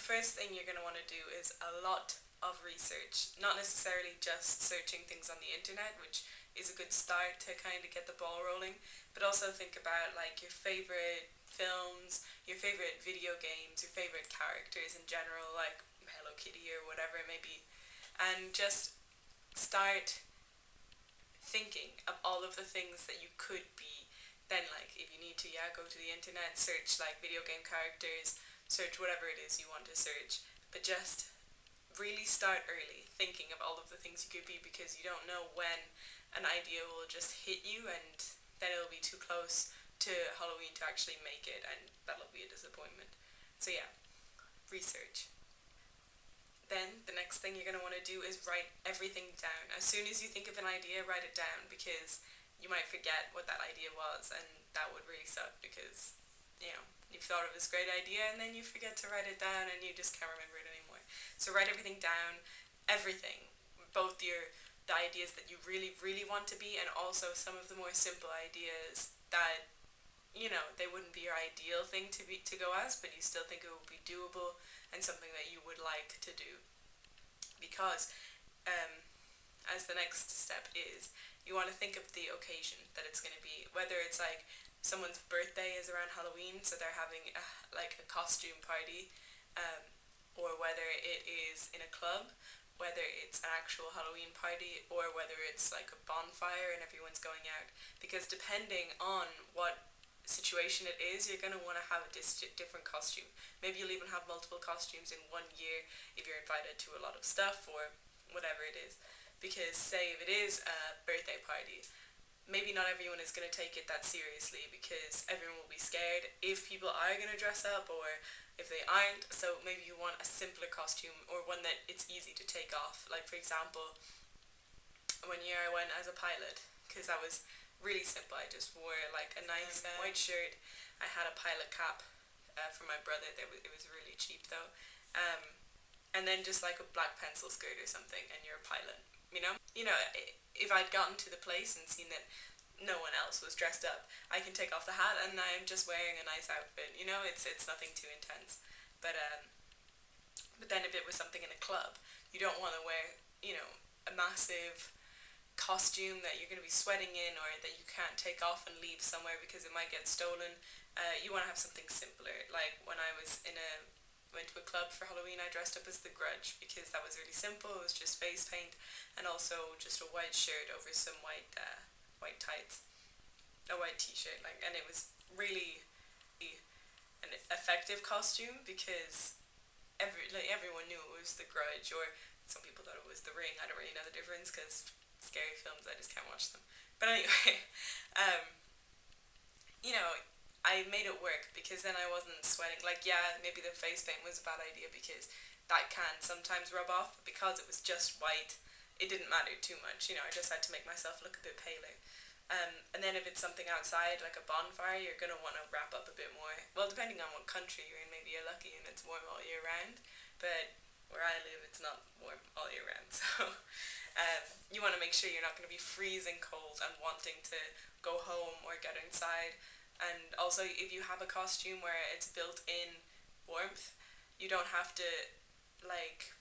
the first thing you're going to want to do is a lot of research. Not necessarily just searching things on the internet, which is a good start to kind of get the ball rolling, but also think about like your favorite films, your favorite video games, your favorite characters in general, like Hello Kitty or whatever it may be, and just start thinking of all of the things that you could be. Then, like, if you need to, yeah, go to the internet, search like video game characters, search whatever it is you want to search, but just really start early thinking of all of the things you could be, because you don't know when an idea will just hit you and then it'll be too close to Halloween to actually make it, and that'll be a disappointment. So yeah, research. Then the next thing you're going to want to do is write everything down. As soon as you think of an idea, write it down, because you might forget what that idea was, and that would really suck, because you've thought of this great idea and then you forget to write it down and you just can't remember it anymore. So write everything down, everything, both the ideas that you really really want to be, and also some of the more simple ideas that they wouldn't be your ideal thing to go as, but you still think it would be doable and something that you would like to do. Because as the next step is, you want to think of the occasion that it's going to be, whether it's like someone's birthday is around Halloween, so they're having like a costume party, or whether it is in a club, whether it's an actual Halloween party, or whether it's like a bonfire and everyone's going out. Because depending on what situation it is, you're going to want to have a different costume. Maybe you'll even have multiple costumes in one year if you're invited to a lot of stuff or whatever it is. Because say if it is a birthday party, maybe not everyone is going to take it that seriously, because everyone will be scared if people are going to dress up or if they aren't. So maybe you want a simpler costume, or one that it's easy to take off. Like for example, one year I went as a pilot, because that was really simple. I just wore like a nice white shirt. I had a pilot cap for my brother. It was really cheap though. And then just like a black pencil skirt or something, and you're a pilot. If I'd gotten to the place and seen that no one else was dressed up, I can take off the hat and I'm just wearing a nice outfit. It's nothing too intense. But then if it was something in a club, you don't want to wear a massive costume that you're going to be sweating in, or that you can't take off and leave somewhere because it might get stolen. You want to have something simpler. Like when I went to a club for Halloween, I dressed up as the Grudge, because that was really simple. It was just face paint and also just a white shirt over some white tights, a white t-shirt, and it was really an effective costume, because everyone knew it was the Grudge, or some people thought it was the Ring. I don't really know the difference, because scary films, I just can't watch them. But anyway, you know, I made it work, because then I wasn't sweating. Like, yeah, maybe the face paint was a bad idea, because that can sometimes rub off, but because it was just white, it didn't matter too much. I just had to make myself look a bit paler. And then if it's something outside, like a bonfire, you're going to want to wrap up a bit more. Well, depending on what country you're in, maybe you're lucky and it's warm all year round. But where I live, it's not warm all year round. So you want to make sure you're not going to be freezing cold and wanting to go home or get inside. And also, if you have a costume where it's built in warmth, you don't have to, like,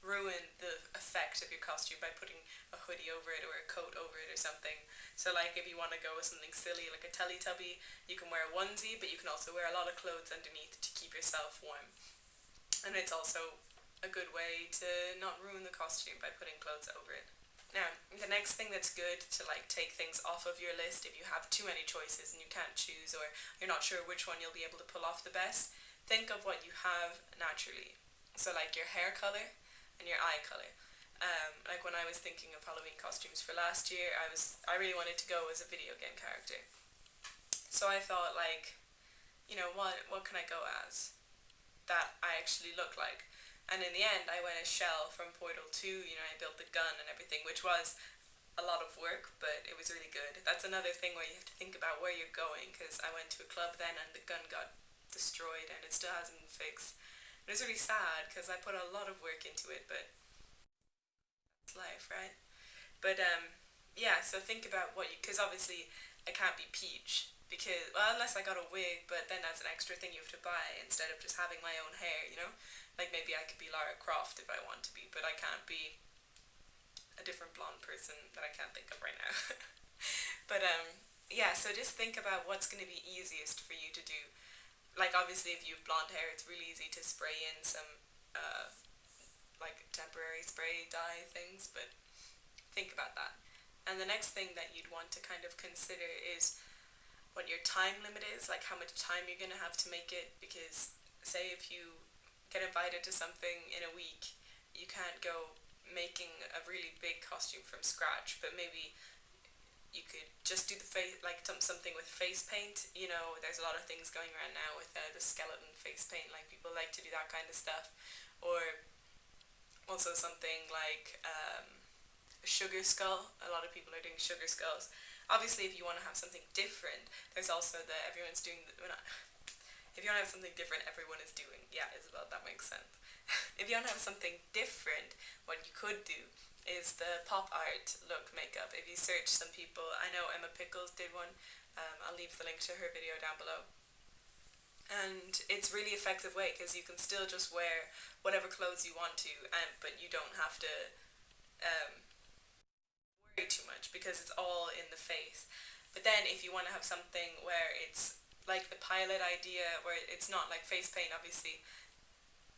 ruin the effect of your costume by putting a hoodie over it or a coat over it or something. So like if you want to go with something silly like a Teletubby, you can wear a onesie, but you can also wear a lot of clothes underneath to keep yourself warm. And it's also a good way to not ruin the costume by putting clothes over it. Now, the next thing that's good to like take things off of your list, if you have too many choices and you can't choose, or you're not sure which one you'll be able to pull off the best, think of what you have naturally. So like your hair color and your eye color. Like when I was thinking of Halloween costumes for last year, I really wanted to go as a video game character. So I thought like, what can I go as that I actually look like? And in the end, I went as Shell from Portal 2. I built the gun and everything, which was a lot of work, but it was really good. That's another thing where you have to think about where you're going, because I went to a club then and the gun got destroyed and it still hasn't been fixed. It was really sad because I put a lot of work into it, but it's life, right? But yeah, so think about because obviously I can't be Peach, because, well, unless I got a wig, but then that's an extra thing you have to buy instead of just having my own hair, you know? Like maybe I could be Lara Croft if I want to be, but I can't be a different blonde person that I can't think of right now. But yeah, so just think about what's going to be easiest for you to do. Like obviously, if you have blonde hair, it's really easy to spray in some like temporary spray dye things. But think about that. And the next thing that you'd want to kind of consider is what your time limit is, like how much time you're going to have to make it. Because say if you get invited to something in a week, you can't go making a really big costume from scratch, but maybe you could just do the face, like something with face paint. You know, there's a lot of things going around now with the skeleton face paint. Like people like to do that kind of stuff, or also something like a sugar skull. A lot of people are doing sugar skulls. Obviously, if you want to have something different, there's also the everyone's doing. Well, not, if you want to have something different, everyone is doing. Yeah, Isabel, that makes sense. If you want to have something different, what you could do is the pop art look makeup. If you search some people, I know Emma Pickles did one. I'll leave the link to her video down below. And it's really effective way because you can still just wear whatever clothes you want to, but you don't have to um, worry too much because it's all in the face. But then if you want to have something where it's like the pilot idea, where it's not like face paint, obviously,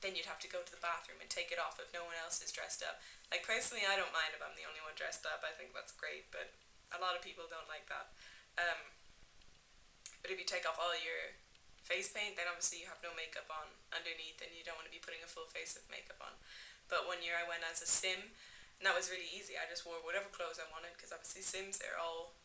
then you'd have to go to the bathroom and take it off if no one else is dressed up. Like personally, I don't mind if I'm the only one dressed up. I think that's great, but a lot of people don't like that. Um, but if you take off all your face paint, then obviously you have no makeup on underneath, and you don't want to be putting a full face of makeup on. But one year I went as a sim, and that was really easy. I just wore whatever clothes I wanted because obviously Sims, they're all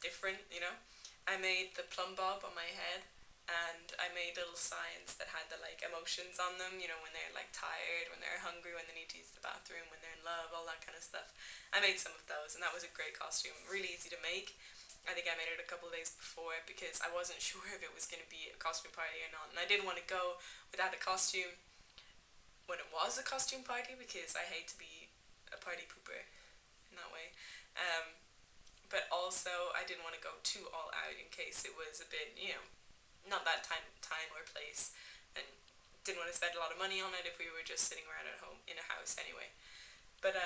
different, you know. I made the plumb bob on my head, and I made little signs that had the like emotions on them, you know, when they're like tired, when they're hungry, when they need to use the bathroom, when they're in love, all that kind of stuff. I made some of those, and that was a great costume, really easy to make. I think I made it a couple of days before because I wasn't sure if it was going to be a costume party or not, and I didn't want to go without a costume when it was a costume party because I hate to be a party pooper in that way. Um, but also I didn't want to go too all out in case it was a bit, you know, not that time or place, and didn't want to spend a lot of money on it if we were just sitting around at home in a house anyway. But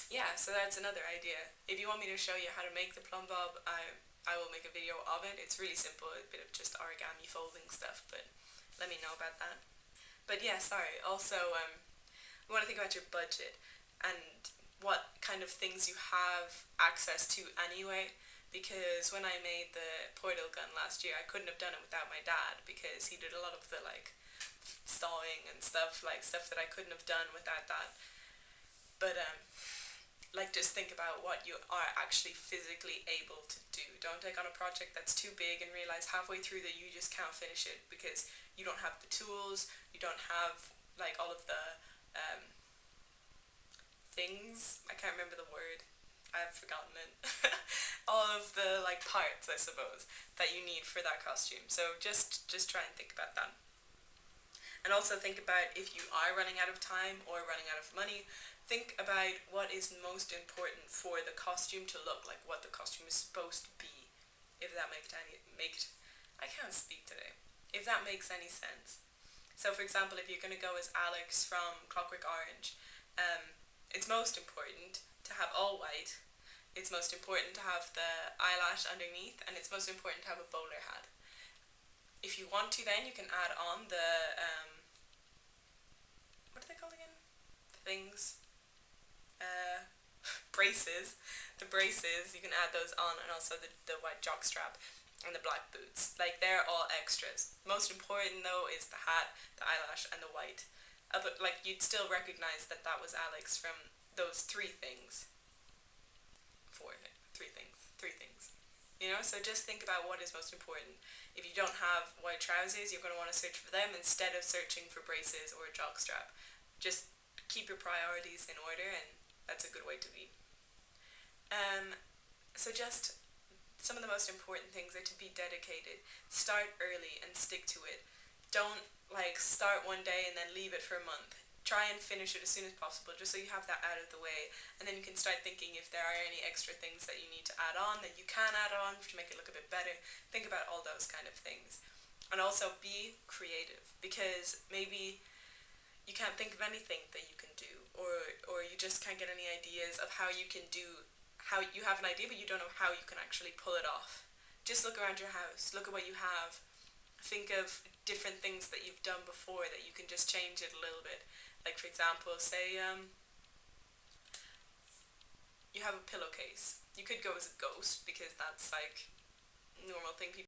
yeah, so that's another idea. If you want me to show you how to make the plumb bob, I will make a video of it. It's really simple, a bit of just origami folding stuff, but let me know about that. But yeah, sorry. Also, we want to think about your budget and what kind of things you have access to anyway. Because when I made the portal gun last year, I couldn't have done it without my dad because he did a lot of the like sawing and stuff, like stuff that I couldn't have done without that. But like just think about what you are actually physically able to do. Don't take on a project that's too big and realize halfway through that you just can't finish it because you don't have the tools, you don't have like all of the things. I can't remember the word. I've forgotten it. All of the like parts, I suppose, that you need for that costume. So just try and think about that. And also think about if you are running out of time or running out of money, think about what is most important for the costume to look like, what the costume is supposed to be. If that makes any I can't speak today. If that makes any sense. So for example, if you're gonna go as Alex from Clockwork Orange, it's most important to have all white. It's most important to have the eyelash underneath, and it's most important to have a bowler hat. If you want to, then you can add on the what are they called again? The things, uh, braces. The braces, you can add those on, and also the white jockstrap and the black boots. Like they're all extras. Most important though is the hat, the eyelash, and the white. But like you'd still recognize that that was Alex from those three things. Three things. You know, so just think about what is most important. If you don't have white trousers, you're going to want to search for them instead of searching for braces or a jockstrap. Just keep your priorities in order, and that's a good way to be. So just some of the most important things are to be dedicated. Start early and stick to it. Don't like start one day and then leave it for a month. try and finish it as soon as possible, just so you have that out of the way, and then you can start thinking if there are any extra things that you need to add on, that you can add on to make it look a bit better. Think about all those kind of things. And also be creative, because maybe you can't think of anything that you can do, or you just can't get any ideas of how you can do, how you have an idea but you don't know how you can actually pull it off. Just look around your house, look at what you have, think of different things that you've done before that you can just change it a little bit. Like, for example, say you have a pillowcase. You could go as a ghost, because that's like a normal thing people